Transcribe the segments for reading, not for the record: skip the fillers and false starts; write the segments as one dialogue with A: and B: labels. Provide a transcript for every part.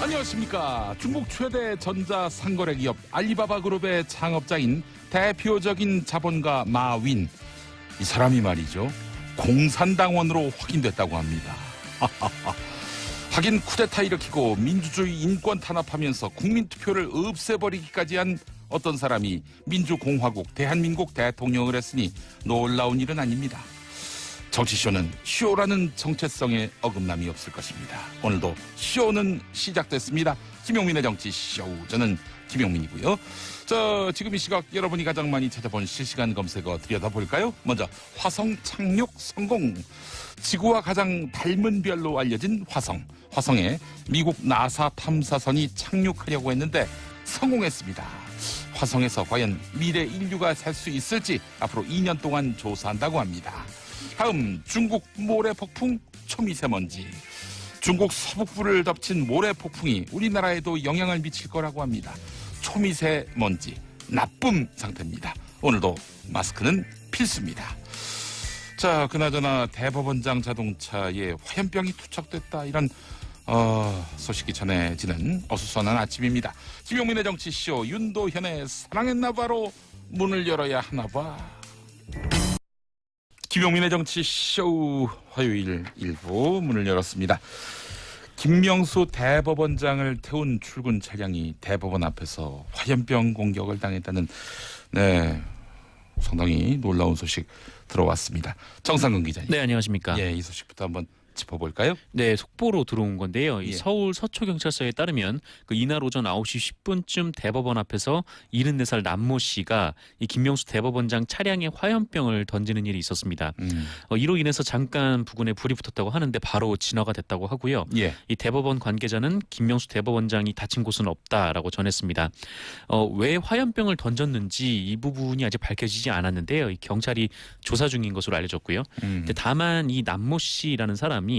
A: 안녕하십니까. 중국 최대 전자상거래 기업 알리바바 그룹의 창업자인 대표적인 자본가 마윈. 이 사람이 말이죠, 공산당원으로 확인됐다고 합니다. 하긴 쿠데타 일으키고 민주주의 인권 탄압하면서 국민투표를 없애버리기까지 한 어떤 사람이 민주공화국 대한민국 대통령을 했으니 놀라운 일은 아닙니다. 정치쇼는 쇼라는 정체성에 어긋남이 없을 것입니다. 오늘도 쇼는 시작됐습니다. 김용민의 정치쇼. 저는 김용민이고요. 지금 이 시각 여러분이 가장 많이 찾아본 실시간 검색어 들여다볼까요? 먼저 화성 착륙 성공. 지구와 가장 닮은 별로 알려진 화성. 화성에 미국 나사 탐사선이 착륙하려고 했는데 성공했습니다. 화성에서 과연 미래 인류가 살 수 있을지 앞으로 2년 동안 조사한다고 합니다. 다음 중국 모래 폭풍 초미세먼지. 중국 서북부를 덮친 모래 폭풍이 우리나라에도 영향을 미칠 거라고 합니다. 초미세먼지 나쁨 상태입니다. 오늘도 마스크는 필수입니다. 자, 그나저나 대법원장 자동차에 화염병이 투척됐다, 이런 소식이 전해지는 어수선한 아침입니다. 김용민의 정치쇼, 윤도현의 사랑했나봐로 문을 열어야 하나봐. 김용민의 정치쇼 화요일 1부 문을 열었습니다. 김명수 대법원장을 태운 출근 차량이 대법원 앞에서 화염병 공격을 당했다는, 상당히 놀라운 소식 들어왔습니다. 정상근 기자님.
B: 네, 안녕하십니까.
A: 예, 이 소식부터 한번 짚어볼까요?
B: 네, 속보로 들어온 건데요. 이
A: 예.
B: 서울 서초경찰서에 따르면 이날 오전 9시 10분쯤 대법원 앞에서 74살 남모 씨가 이 김명수 대법원장 차량에 화염병을 던지는 일이 있었습니다. 이로 인해서 잠깐 부근에 불이 붙었다고 하는데 바로 진화가 됐다고 하고요.
A: 예.
B: 이 대법원 관계자는 김명수 대법원장이 다친 곳은 없다라고 전했습니다. 왜 화염병을 던졌는지 이 부분이 아직 밝혀지지 않았는데요. 이 경찰이 조사 중인 것으로 알려졌고요. 근데 다만 이 남모 씨라는 사람이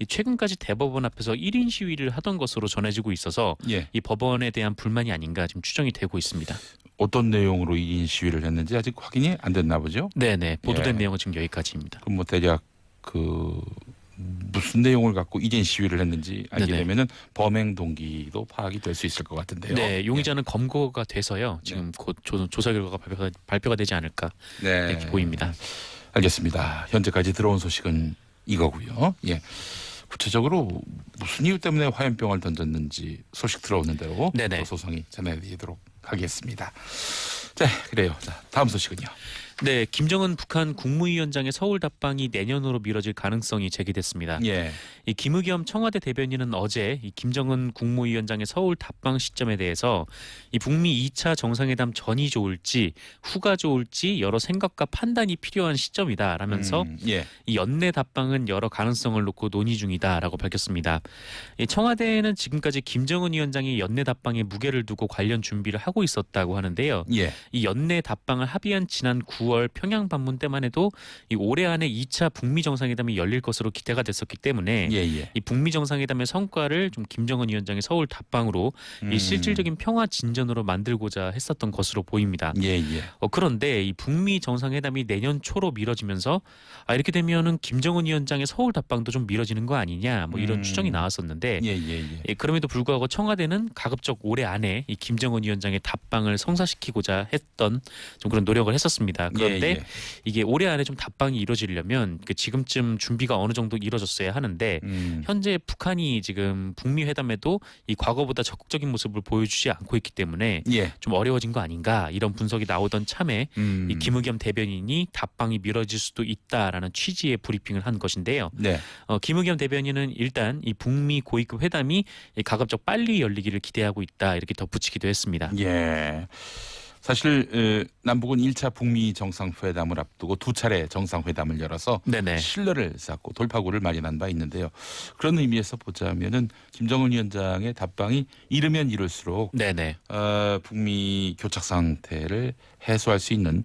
B: 최근까지 대법원 앞에서 1인 시위를 하던 것으로 전해지고 있어서
A: 예.
B: 이 법원에 대한 불만이 아닌가 지금 추정이 되고 있습니다.
A: 어떤 내용으로 2인 시위를 했는지 아직 확인이 안 됐나 보죠?
B: 네네, 보도된
A: 예.
B: 내용은 지금 여기까지입니다.
A: 그럼 뭐 대략 무슨 내용을 갖고 1인 시위를 했는지 알게
B: 네네.
A: 되면은 범행 동기도 파악이 될 수 있을 것 같은데요.
B: 네, 용의자는 검거가 돼서요. 지금 곧 조사 결과가 발표가 되지 않을까 이렇게 보입니다.
A: 알겠습니다. 현재까지 들어온 소식은 이거고요. 예. 구체적으로 무슨 이유 때문에 화염병을 던졌는지 소식 들어오는 대로
B: 네네.
A: 또 소상히 전해드리도록 하겠습니다. 자, 그래요. 자, 다음 소식은요.
B: 네, 김정은 북한 국무위원장의 서울 답방이 내년으로 미뤄질 가능성이 제기됐습니다.
A: 예.
B: 이 김의겸 청와대 대변인은 어제 이 김정은 국무위원장의 서울 답방 시점에 대해서 이 북미 2차 정상회담 전이 좋을지 후가 좋을지 여러 생각과 판단이 필요한 시점이다라면서
A: 예.
B: 이 연내 답방은 여러 가능성을 놓고 논의 중이다라고 밝혔습니다. 이 청와대는 지금까지 김정은 위원장이 연내 답방에 무게를 두고 관련 준비를 하고 있었다고 하는데요.
A: 예.
B: 이 연내 답방을 합의한 지난 9월 평양 방문 때만 해도 이 올해 안에 2차 북미 정상회담이 열릴 것으로 기대가 됐었기 때문에
A: 예.
B: 이 북미 정상회담의 성과를 좀 김정은 위원장의 서울 답방으로 이 실질적인 평화 진전으로 만들고자 했었던 것으로 보입니다.
A: 예.
B: 그런데 이 북미 정상회담이 내년 초로 미뤄지면서 이렇게 되면은 김정은 위원장의 서울 답방도 좀 미뤄지는 거 아니냐, 뭐 이런 추정이 나왔었는데
A: 예.
B: 그럼에도 불구하고 청와대는 가급적 올해 안에 이 김정은 위원장의 답방을 성사시키고자 했던 좀 그런 노력을 했었습니다. 그런데 이게 올해 안에 좀 답방이 이루어지려면 지금쯤 준비가 어느 정도 이루어졌어야 하는데 현재 북한이 지금 북미 회담에도 이 과거보다 적극적인 모습을 보여주지 않고 있기 때문에
A: 예.
B: 좀 어려워진 거 아닌가, 이런 분석이 나오던 참에 이 김의겸 대변인이 답방이 미뤄질 수도 있다라는 취지의 브리핑을 한 것인데요.
A: 네.
B: 김의겸 대변인은 일단 이 북미 고위급 회담이 가급적 빨리 열리기를 기대하고 있다, 이렇게 덧붙이기도 했습니다.
A: 예. 사실 남북은 1차 북미 정상회담을 앞두고 두 차례 정상회담을 열어서
B: 네네.
A: 신뢰를 쌓고 돌파구를 마련한 바 있는데요. 그런 의미에서 보자면은 김정은 위원장의 답방이 이르면 이룰수록
B: 네네.
A: 북미 교착 상태를 해소할 수 있는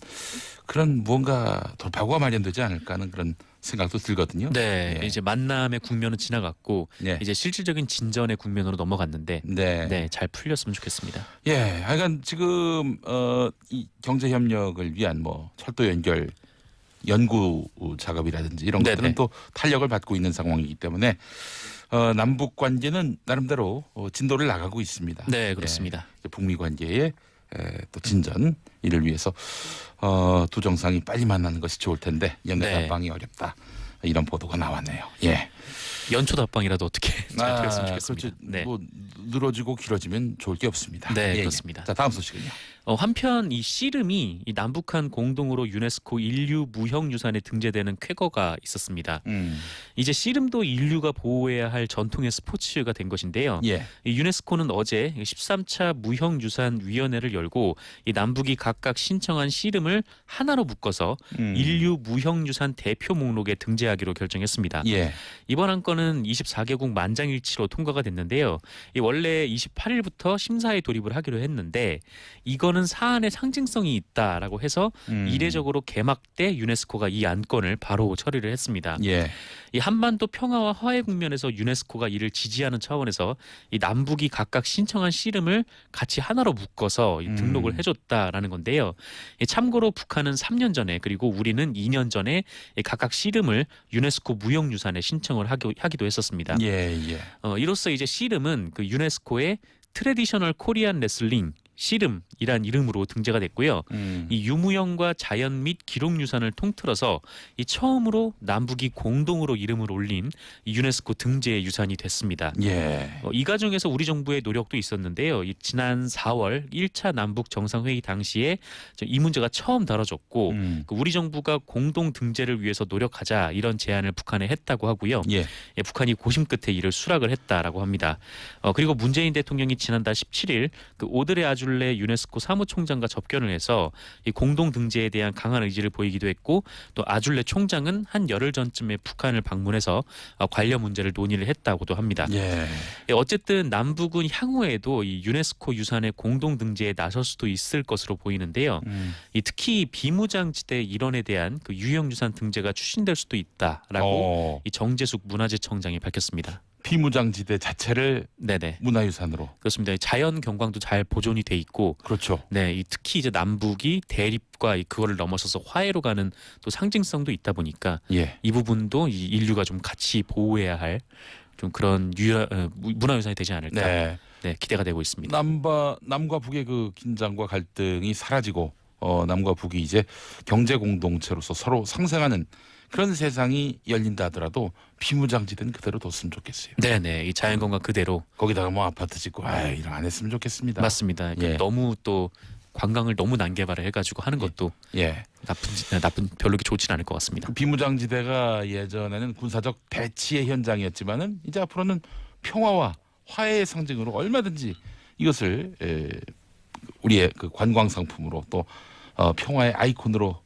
A: 그런 무언가 돌파구가 마련되지 않을까 하는 그런 생각도 들거든요.
B: 네,
A: 예.
B: 이제 만남의 국면은 지나갔고
A: 예.
B: 이제 실질적인 진전의 국면으로 넘어갔는데
A: 네.
B: 잘 풀렸으면 좋겠습니다.
A: 예, 하여간 지금 이 경제 협력을 위한 뭐 철도 연결 연구 작업이라든지 이런
B: 네네.
A: 것들은 또 탄력을 받고 있는 상황이기 때문에 남북 관계는 나름대로 진도를 나가고 있습니다.
B: 네, 그렇습니다.
A: 예, 북미 관계의 또 진전 이를 위해서 두 정상이 빨리 만나는 것이 좋을 텐데 연내
B: 네.
A: 답방이 어렵다 이런 보도가 나왔네요. 예.
B: 연초 답방이라도 어떻게 잘 되었으면 좋겠습니다.
A: 그렇죠.
B: 네.
A: 뭐 늘어지고 길어지면 좋을 게 없습니다.
B: 네,
A: 예, 예.
B: 그렇습니다.
A: 자, 다음 소식은요.
B: 한편 이 씨름이 이 남북한 공동으로 유네스코 인류 무형유산에 등재되는 쾌거가 있었습니다. 이제 씨름도 인류가 보호해야 할 전통의 스포츠가 된 것인데요.
A: 예.
B: 이 유네스코는 어제 13차 무형유산위원회를 열고 이 남북이 각각 신청한 씨름을 하나로 묶어서 인류 무형유산 대표 목록에 등재하기로 결정했습니다.
A: 예.
B: 이번 안건은 24개국 만장일치로 통과가 됐는데요. 이 원래 28일부터 심사에 돌입을 하기로 했는데 이거는 사안의 상징성이 있다라고 해서 이례적으로 개막 때 유네스코가 이 안건을 바로 처리를 했습니다.
A: 예.
B: 이 한반도 평화와 화해 국면에서 유네스코가 이를 지지하는 차원에서 이 남북이 각각 신청한 씨름을 같이 하나로 묶어서 이 등록을 해줬다라는 건데요. 참고로 북한은 3년 전에 그리고 우리는 2년 전에 이 각각 씨름을 유네스코 무형유산에 신청을 하기도 했었습니다.
A: 예. 예.
B: 이로써 이제 씨름은 그 유네스코의 트레디셔널 코리안 레슬링 씨름이란 이름으로 등재가 됐고요. 이 유무형과 자연 및 기록유산을 통틀어서 이 처음으로 남북이 공동으로 이름을 올린 이 유네스코 등재 유산이 됐습니다.
A: 예.
B: 이 과정에서 우리 정부의 노력도 있었는데요. 지난 4월 1차 남북 정상회의 당시에 이 문제가 처음 다뤄졌고 우리 정부가 공동 등재를 위해서 노력하자 이런 제안을 북한에 했다고 하고요.
A: 예.
B: 북한이 고심 끝에 이를 수락을 했다라고 합니다. 그리고 문재인 대통령이 지난달 17일 그 오드레 아줄레 유네스코 사무총장과 접견을 해서 이 공동 등재에 대한 강한 의지를 보이기도 했고 또 아줄레 총장은 한 열흘 전쯤에 북한을 방문해서 관련 문제를 논의를 했다고도 합니다.
A: 예.
B: 어쨌든 남북은 향후에도 이 유네스코 유산의 공동 등재에 나설 수도 있을 것으로 보이는데요. 특히 비무장지대 일원에 대한 그 유형유산 등재가 추진될 수도 있다라고 이 정재숙 문화재청장이 밝혔습니다.
A: 비무장지대 자체를
B: 네네.
A: 문화유산으로.
B: 그렇습니다. 자연 경관도 잘 보존이 돼 있고,
A: 그렇죠.
B: 네, 특히 이제 남북이 대립과 그거를 넘어서서 화해로 가는 또 상징성도 있다 보니까
A: 예.
B: 이 부분도 이 인류가 좀 같이 보호해야 할 좀 그런 문화유산이 되지 않을까.
A: 네.
B: 네, 기대가 되고 있습니다.
A: 남과 북의 그 긴장과 갈등이 사라지고 남과 북이 이제 경제 공동체로서 서로 상생하는 그런 세상이 열린다 하더라도 비무장지대는 그대로 뒀으면 좋겠어요.
B: 네네, 이 자연경관 그대로.
A: 거기다가 뭐 아파트 짓고 이런 안 했으면 좋겠습니다.
B: 맞습니다.
A: 예.
B: 너무 또 관광을 너무 난개발을 해가지고 하는 것도
A: 예.
B: 나쁜 별로 좋지는 않을 것 같습니다.
A: 그 비무장지대가 예전에는 군사적 대치의 현장이었지만은 이제 앞으로는 평화와 화해의 상징으로 얼마든지 이것을 우리의 그 관광 상품으로 또 평화의 아이콘으로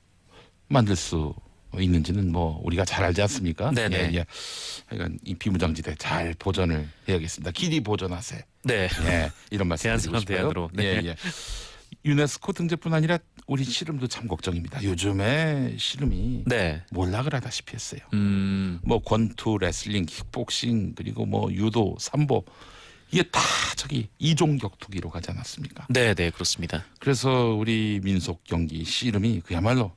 A: 만들 수 있는지는 뭐 우리가 잘 알지 않습니까?
B: 네네.
A: 예. 하여간 이 비무장지대 잘 보존을 해야겠습니다. 길이 보존하세.
B: 네.
A: 예. 이런 말씀 드리고
B: 대한사람
A: 싶어요.
B: 대안으로. 네.
A: 예. 유네스코 등재뿐 아니라 우리 씨름도 참 걱정입니다. 요즘에 씨름이
B: 네.
A: 몰락을 하다시피 했어요. 뭐 권투, 레슬링, 킥복싱 그리고 뭐 유도, 삼보 이게 다 저기 이종 격투기로 가지 않았습니까?
B: 네, 그렇습니다.
A: 그래서 우리 민속 경기 씨름이 그야말로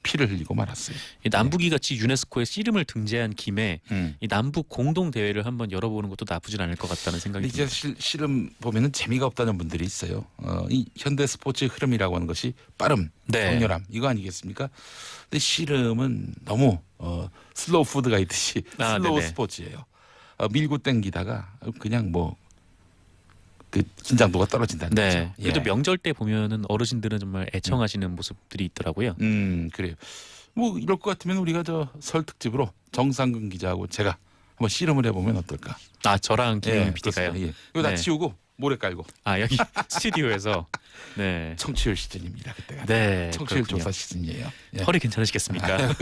A: 피를 흘리고 말았어요.
B: 이 남북이 같이 유네스코에 씨름을 등재한 김에 이 남북 공동 대회를 한번 열어보는 것도 나쁘진 않을 것 같다는 생각이
A: 이제
B: 듭니다.
A: 씨름 보면은 재미가 없다는 분들이 있어요. 이 현대 스포츠의 흐름이라고 하는 것이 빠름,
B: 네.
A: 격렬함 이거 아니겠습니까? 근데 씨름은 너무 슬로우 푸드가 있듯이 슬로우
B: 네네.
A: 스포츠예요. 밀고 땡기다가 그냥 뭐 그 긴장도가 떨어진다는
B: 네.
A: 거죠.
B: 그래도
A: 예.
B: 명절 때 보면은 어르신들은 정말 애청하시는 모습들이 있더라고요.
A: 그래요. 뭐 이럴 것 같으면 우리가 저 설 특집으로 정상근 기자하고 제가 한번 씨름을 해보면 어떨까?
B: 저랑 김영민 PD가요.
A: 그렇습니다. 예. 이거 다
B: 네.
A: 치우고 모래 깔고
B: 여기 스튜디오에서. 네.
A: 청취율 시즌입니다. 그때가.
B: 네.
A: 청취율
B: 그렇군요.
A: 조사 시즌이에요. 예.
B: 허리 괜찮으시겠습니까?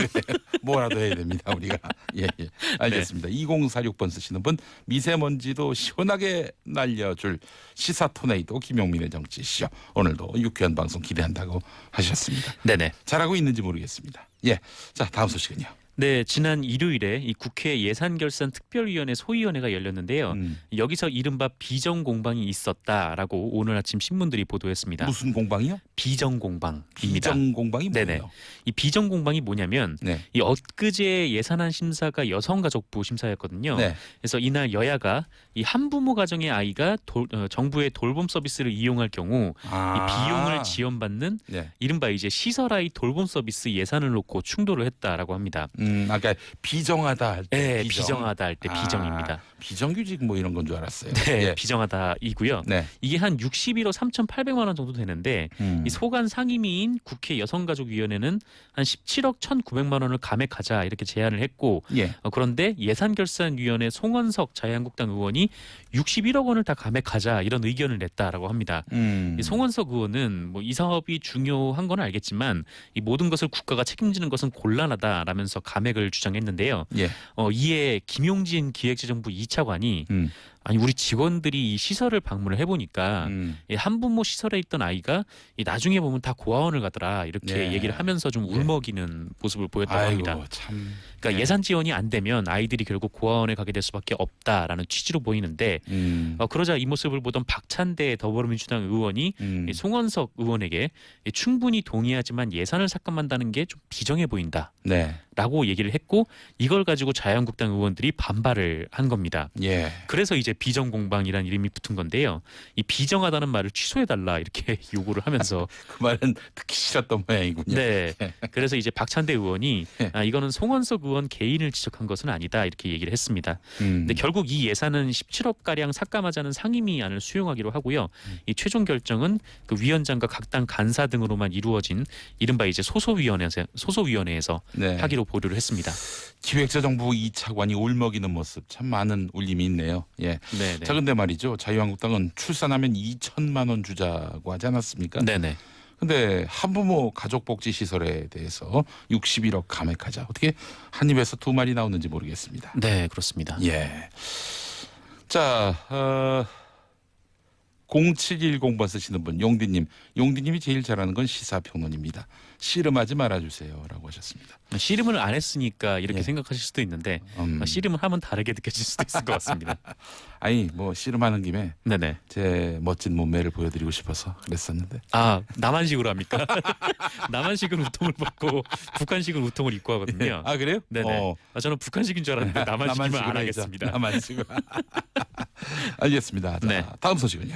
A: 뭐라도 해야 됩니다. 우리가. 예.
B: 네.
A: 알겠습니다. 2046번 쓰시는 분 미세먼지도 시원하게 날려줄 시사 토네이도 김용민의 정치쇼. 오늘도 유쾌한 방송 기대한다고 하셨습니다.
B: 네네.
A: 잘하고 있는지 모르겠습니다. 예. 자 다음 소식은요.
B: 네, 지난 일요일에 이 국회 예산결산특별위원회 소위원회가 열렸는데요. 여기서 이른바 비정공방이 있었다라고 오늘 아침 신문들이 보도했습니다.
A: 무슨 공방이요?
B: 비정공방입니다.
A: 비정공방이 뭐예요?
B: 네네. 이 비정공방이 뭐냐면
A: 네.
B: 이 엊그제 예산안 심사가 여성가족부 심사였거든요.
A: 네.
B: 그래서 이날 여야가 이 한부모 가정의 아이가 정부의 돌봄 서비스를 이용할 경우 이 비용을 지원받는
A: 네.
B: 이른바 이제 시설아이 돌봄 서비스 예산을 놓고 충돌을 했다라고 합니다.
A: 아까 비정하다 할 때.
B: 네, 비정하다 할 때 비정입니다.
A: 비정규직 뭐 이런 건 줄 알았어요.
B: 네,
A: 예.
B: 비정하다이고요.
A: 네.
B: 이게 한 61억 3,800만 원 정도 되는데 이 소관 상임위인 국회 여성가족위원회는 한 17억 1,900만 원을 감액하자 이렇게 제안을 했고
A: 예.
B: 그런데 예산결산위원회 송원석 자유한국당 의원이 61억 원을 다 감액하자 이런 의견을 냈다라고 합니다. 이 송원석 의원은 뭐 이 사업이 중요한 건 알겠지만 이 모든 것을 국가가 책임지는 것은 곤란하다라면서 감액을 주장했는데요.
A: 예.
B: 이에 김용진 기획재정부 2차관이 아니 우리 직원들이 이 시설을 방문을 해보니까 이 한부모 시설에 있던 아이가 이 나중에 보면 다 고아원을 가더라 이렇게
A: 네.
B: 얘기를 하면서 좀 울먹이는 모습을 보였다고 합니다.
A: 아이고 참.
B: 그러니까
A: 네.
B: 예산 지원이 안 되면 아이들이 결국 고아원에 가게 될 수밖에 없다라는 취지로 보이는데 그러자 이 모습을 보던 박찬대 더불어민주당 의원이 이 송원석 의원에게 충분히 동의하지만 예산을 삭감한다는 게 좀 비정해 보인다.
A: 네.
B: 라고 얘기를 했고 이걸 가지고 자유한국당 의원들이 반발을 한 겁니다.
A: 예.
B: 그래서 이제 비정공방이라는 이름이 붙은 건데요. 이 비정하다는 말을 취소해달라 이렇게 요구를 하면서
A: 그 말은 듣기 싫었던 모양이군요.
B: 네. 그래서 이제 박찬대 의원이 이거는 송원석 의원 개인을 지적한 것은 아니다 이렇게 얘기를 했습니다. 근데 결국 이 예산은 17억 가량 삭감하자는 상임위안을 수용하기로 하고요. 이 최종 결정은 그 위원장과 각 당 간사 등으로만 이루어진 이른바 이제 소소위원회에서
A: 네.
B: 하기로 보류를 했습니다.
A: 기획재정부 2차관이 울먹이는 모습 참 많은 울림이 있네요. 예.
B: 네.
A: 자 근데 말이죠. 자유한국당은 출산하면 2천만 원 주자고 하지 않았습니까?
B: 네네.
A: 근데 한부모 가족복지 시설에 대해서 61억 감액하자. 어떻게 한 입에서 두 말이 나오는지 모르겠습니다.
B: 네, 그렇습니다.
A: 예. 자, 0710번 쓰시는 분 용디님. 용디님이 제일 잘하는 건 시사평론입니다. 씨름하지 말아주세요라고 하셨습니다.
B: 씨름을 안 했으니까 이렇게
A: 예.
B: 생각하실 수도 있는데 씨름을 하면 다르게 느껴질 수도 있을 것 같습니다.
A: 아니 뭐 씨름하는 김에
B: 네네.
A: 제 멋진 몸매를 보여드리고 싶어서 그랬었는데.
B: 아 남한식으로 합니까? 남한식은 우통을 벗고 북한식은 우통을 입고 하거든요.
A: 아 그래요?
B: 네네. 저는 북한식인 줄 알았는데 남한식이면 안 하겠습니다.
A: 남한식으로. 알겠습니다. 자,
B: 네.
A: 다음 소식은요.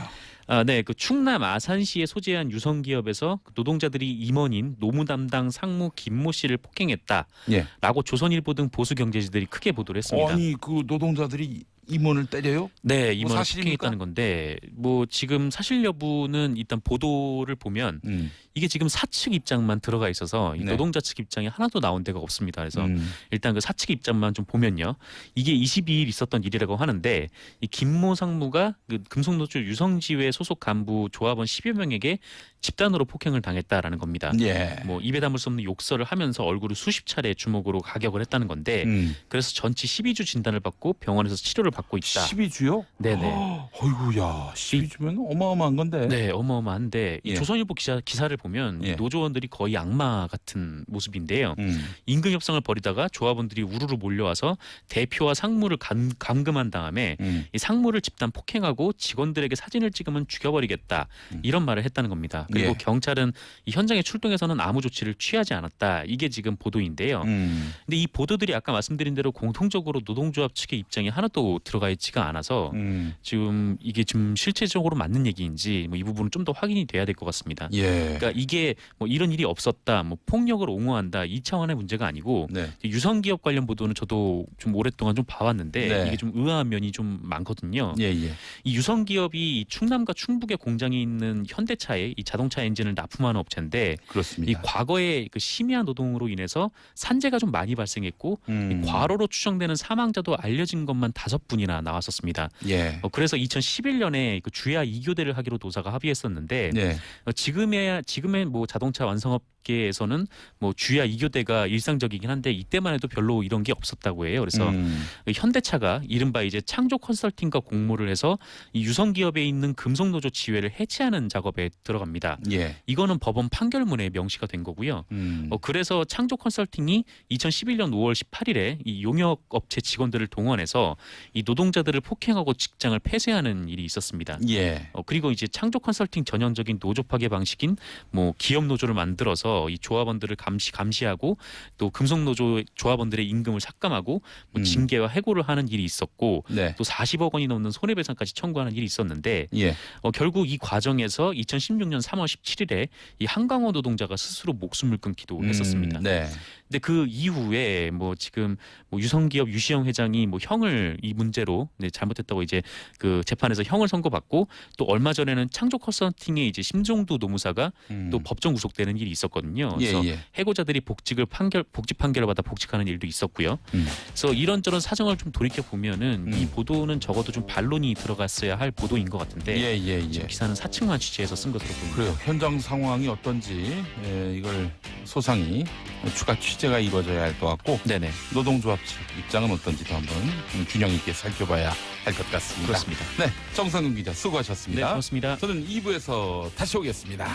B: 네, 그 충남 아산시에 소재한 유성기업에서 그 노동자들이 임원인 노무 담당 상무 김모 씨를 폭행했다라고
A: 예.
B: 조선일보 등 보수 경제지들이 크게 보도를 했습니다.
A: 아니 그 노동자들이 임원을 때려요?
B: 네, 임원을
A: 사실입니까?
B: 폭행했다는 건데 뭐 지금 사실 여부는 일단 보도를 보면 이게 지금 사측 입장만 들어가 있어서 이
A: 네.
B: 노동자 측 입장이 하나도 나온 데가 없습니다. 그래서 일단 그 사측 입장만 좀 보면요. 이게 22일 있었던 일이라고 하는데 이 김모 상무가 그 금속노조 유성지회 소속 간부 조합원 10여 명에게 집단으로 폭행을 당했다라는 겁니다.
A: 예.
B: 뭐 입에 담을 수 없는 욕설을 하면서 얼굴을 수십 차례 주먹으로 가격을 했다는 건데 그래서 전치 12주 진단을 받고 병원에서 치료를 받고 있다.
A: 12주요?
B: 네네.
A: 어이구야 12주면 어마어마한 건데.
B: 네, 어마어마한데 이
A: 예.
B: 조선일보 기사를 보면
A: 예.
B: 이 노조원들이 거의 악마 같은 모습인데요. 임금 협상을 벌이다가 조합원들이 우르르 몰려와서 대표와 상무를 감금한 다음에 이 상무를 집단 폭행하고 직원들에게 사진을 찍으면 죽여버리겠다 이런 말을 했다는 겁니다. 그리고
A: 예.
B: 경찰은 이 현장에 출동해서는 아무 조치를 취하지 않았다. 이게 지금 보도인데요. 근데 이 보도들이 아까 말씀드린 대로 공통적으로 노동조합 측의 입장이 하나도 들어가 있지가 않아서 지금 이게 좀 실체적으로 맞는 얘기인지 뭐 이 부분은 좀 더 확인이 돼야 될 것 같습니다.
A: 예.
B: 그러니까 이게 뭐 이런 일이 없었다, 뭐 폭력을 옹호한다 이 차원의 문제가 아니고
A: 네.
B: 유성기업 관련 보도는 저도 좀 오랫동안 좀 봐왔는데
A: 네.
B: 이게 좀 의아한 면이 좀 많거든요.
A: 예, 예.
B: 이 유성기업이 충남과 충북에 공장이 있는 현대차에 이 자동차 엔진을 납품하는 업체인데 이
A: 그렇습니다.
B: 과거에 그 심야 노동으로 인해서 산재가 좀 많이 발생했고 이 과로로 추정되는 사망자도 알려진 것만 5분이나 나왔었습니다.
A: 예.
B: 그래서 2011년에 그 주야 2교대를 하기로 노사가 합의했었는데
A: 예.
B: 지금의 뭐 자동차 완성업 업계에서는 뭐 주야 2교대가 일상적이긴 한데 이때만 해도 별로 이런 게 없었다고 해요. 그래서 현대차가 이른바 이제 창조 컨설팅과 공모를 해서 이 유성 기업에 있는 금속노조 지회를 해체하는 작업에 들어갑니다.
A: 예.
B: 이거는 법원 판결문에 명시가 된 거고요. 그래서 창조 컨설팅이 2011년 5월 18일에 이 용역 업체 직원들을 동원해서 이 노동자들을 폭행하고 직장을 폐쇄하는 일이 있었습니다.
A: 예.
B: 그리고 이제 창조 컨설팅 전형적인 노조 파괴 방식인 뭐 기업 노조를 만들어서 이 조합원들을 감시하고 또 금속 노조 조합원들의 임금을 삭감하고 뭐 징계와 해고를 하는 일이 있었고
A: 네.
B: 또 40억 원이 넘는 손해배상까지 청구하는 일이 있었는데
A: 예.
B: 결국 이 과정에서 2016년 3월 17일에 이 한강호 노동자가 스스로 목숨을 끊기도 했었습니다.
A: 네.
B: 근데 그 이후에 뭐 지금 뭐 유성기업 유시영 회장이 뭐 형을 이 문제로 잘못했다고 이제 그 재판에서 형을 선고받고 또 얼마 전에는 창조 컨설팅의 이제 심종두 노무사가 또 법정 구속되는 일이 있었거든요. 그래서 해고자들이 복직 판결을 받아 복직하는 일도 있었고요. 그래서 이런저런 사정을 좀 돌이켜 보면은 이 보도는 적어도 좀 반론이 들어갔어야 할 보도인 것 같은데 지금 기사는 사측만 취재해서 쓴 것으로 보입니다.
A: 그래요. 현장 상황이 어떤지 이걸 소상히 추가 취재가 이루어져야 할 것 같고
B: 네네.
A: 노동조합 측 입장은 어떤지도 한번 균형 있게 살펴봐야 할 것 같습니다.
B: 그렇습니다.
A: 네, 정상근 기자 수고하셨습니다.
B: 네, 고맙습니다.
A: 저는 2부에서 다시 오겠습니다.